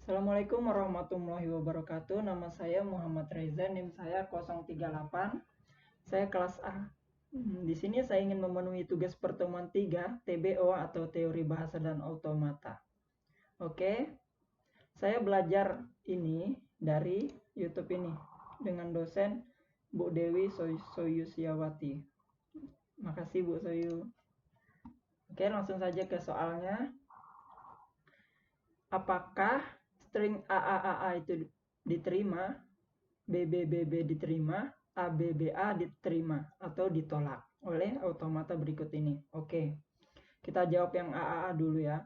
Assalamualaikum warahmatullahi wabarakatuh. Nama saya Muhammad Reza, NIM saya 038. Saya kelas A. Di sini saya ingin memenuhi tugas pertemuan 3, TBO atau teori bahasa dan automata. Oke. Saya belajar ini dari YouTube ini dengan dosen Bu Dewi Soyusiawati. Makasih Bu Soyu. Oke, langsung saja ke soalnya. Apakah string AAAA itu diterima, BBBB diterima, ABBA diterima atau ditolak oleh automata berikut ini? Oke, kita jawab yang AAA dulu ya.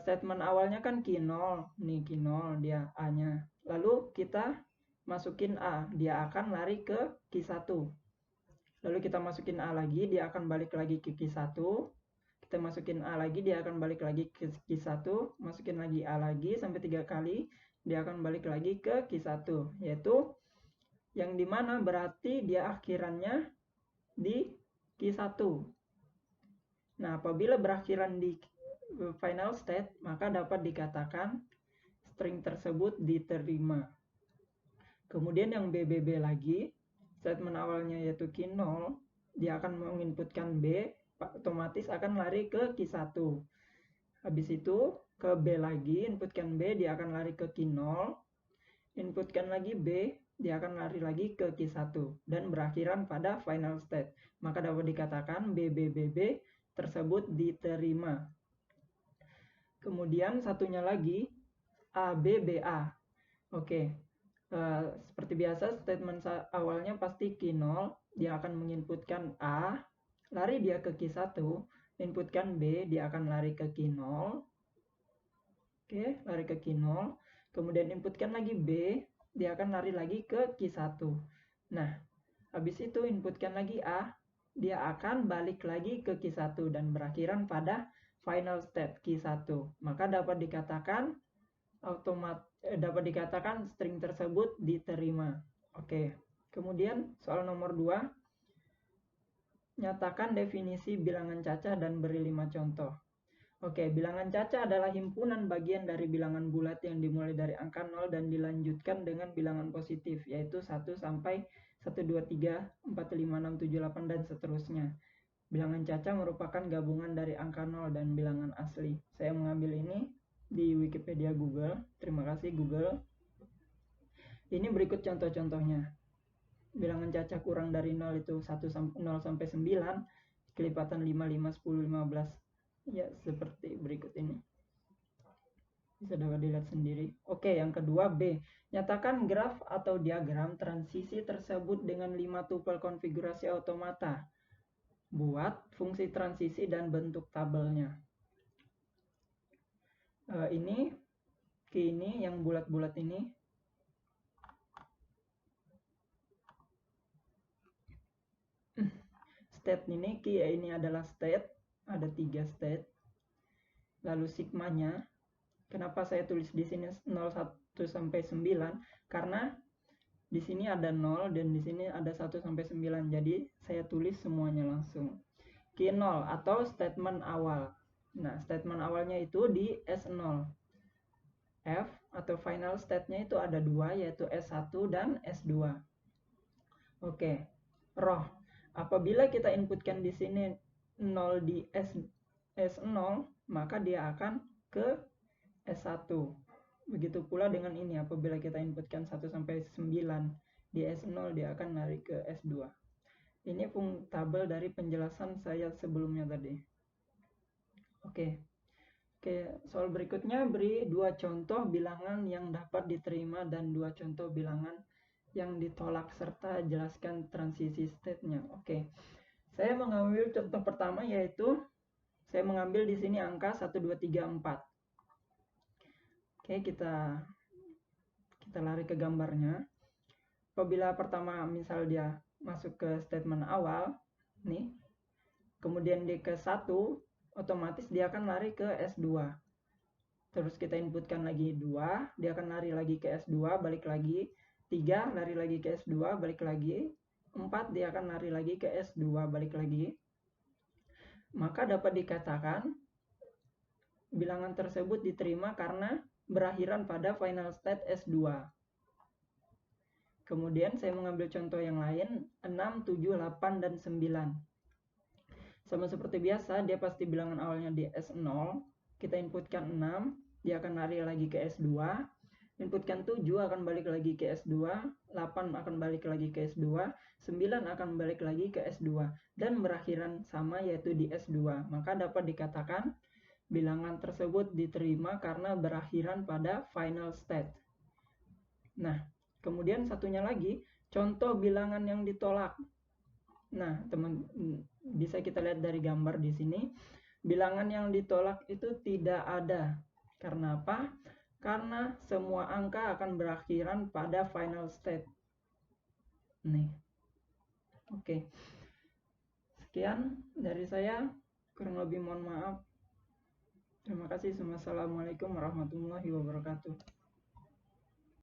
Statement awalnya kan key 0, nih key 0 dia A-nya. Lalu kita masukin A, dia akan lari ke key 1. Lalu kita masukin A lagi, dia akan balik lagi ke key 1. Kita masukin A lagi, dia akan balik lagi ke key 1, masukin lagi A lagi sampai 3 kali, dia akan balik lagi ke key 1, yaitu yang dimana berarti dia akhirannya di key 1. Nah, apabila berakhiran di final state, maka dapat dikatakan string tersebut diterima. Kemudian yang BBB lagi, statement awalnya yaitu key 0, dia akan menginputkan B, otomatis akan lari ke key 1. Habis itu ke B lagi, inputkan B, dia akan lari ke key 0. Inputkan lagi B, dia akan lari lagi ke key 1 dan berakhiran pada final state. Maka dapat dikatakan BBBB tersebut diterima. Kemudian satunya lagi ABBA. Oke. Seperti biasa statement awalnya pasti key 0, dia akan menginputkan A, lari dia ke key 1, inputkan B, dia akan lari ke key 0. Oke, lari ke key 0. Kemudian inputkan lagi B, dia akan lari lagi ke key 1. Nah, habis itu inputkan lagi A, dia akan balik lagi ke key 1 dan berakhiran pada final state key 1. Maka dapat dikatakan string tersebut diterima. Oke. Kemudian soal nomor 2. Nyatakan definisi bilangan cacah dan beri 5 contoh. Oke, bilangan cacah adalah himpunan bagian dari bilangan bulat yang dimulai dari angka 0 dan dilanjutkan dengan bilangan positif, yaitu 1 sampai 1, 2, 3, 4, 5, 6, 7, 8, dan seterusnya. Bilangan cacah merupakan gabungan dari angka 0 dan bilangan asli. Saya mengambil ini di Wikipedia Google. Terima kasih Google. Ini berikut contoh-contohnya. Bilangan cacah kurang dari 0 itu 0 sampai 9, kelipatan 5, 5, 10, 15. Ya, seperti berikut ini. Bisa dapat dilihat sendiri. Oke, yang kedua B. Nyatakan graf atau diagram transisi tersebut dengan 5 tupel konfigurasi automata. Buat fungsi transisi dan bentuk tabelnya. Ini yang bulat-bulat ini. State ini, ini adalah state. Ada 3 state. Lalu sigmanya. Kenapa saya tulis di sini 01 sampai 9? Karena di sini ada 0 dan di sini ada 1 sampai 9. Jadi saya tulis semuanya langsung. Key 0 atau statement awal. Nah, statement awalnya itu di S0. F atau final state-nya itu ada 2, yaitu S1 dan S2. Oke. Roh. Apabila kita inputkan di sini 0 di S0, maka dia akan ke S1. Begitu pula dengan ini, apabila kita inputkan 1 sampai 9 di S0, dia akan lari ke S2. Ini tabel dari penjelasan saya sebelumnya tadi. Oke, soal berikutnya beri 2 contoh bilangan yang dapat diterima dan 2 contoh bilangan yang ditolak serta jelaskan transisi state-nya. Oke. Saya mengambil contoh pertama, yaitu saya mengambil di sini angka 1, 2, 3, 4. Oke, kita lari ke gambarnya. Apabila pertama misal dia masuk ke statement awal, nih, kemudian dia ke 1, otomatis dia akan lari ke S2. Terus kita inputkan lagi 2, dia akan lari lagi ke S2, balik lagi. 3, lari lagi ke S2, balik lagi. 4, dia akan lari lagi ke S2, balik lagi. Maka dapat dikatakan bilangan tersebut diterima karena berakhiran pada final state S2. Kemudian saya mengambil contoh yang lain, 6, 7, 8, dan 9. Sama seperti biasa, dia pasti bilangan awalnya di S0. Kita inputkan 6, dia akan lari lagi ke S2. Inputkan 7 akan balik lagi ke S2, 8 akan balik lagi ke S2, 9 akan balik lagi ke S2, dan berakhiran sama yaitu di S2. Maka dapat dikatakan bilangan tersebut diterima karena berakhiran pada final state. Nah, kemudian satunya lagi, contoh bilangan yang ditolak. Nah, teman, bisa kita lihat dari gambar di sini. Bilangan yang ditolak itu tidak ada. Karena apa? Karena semua angka akan berakhiran pada final state. Nih. Oke. Sekian dari saya. Kurang lebih mohon maaf. Terima kasih. Wassalamualaikum warahmatullahi wabarakatuh.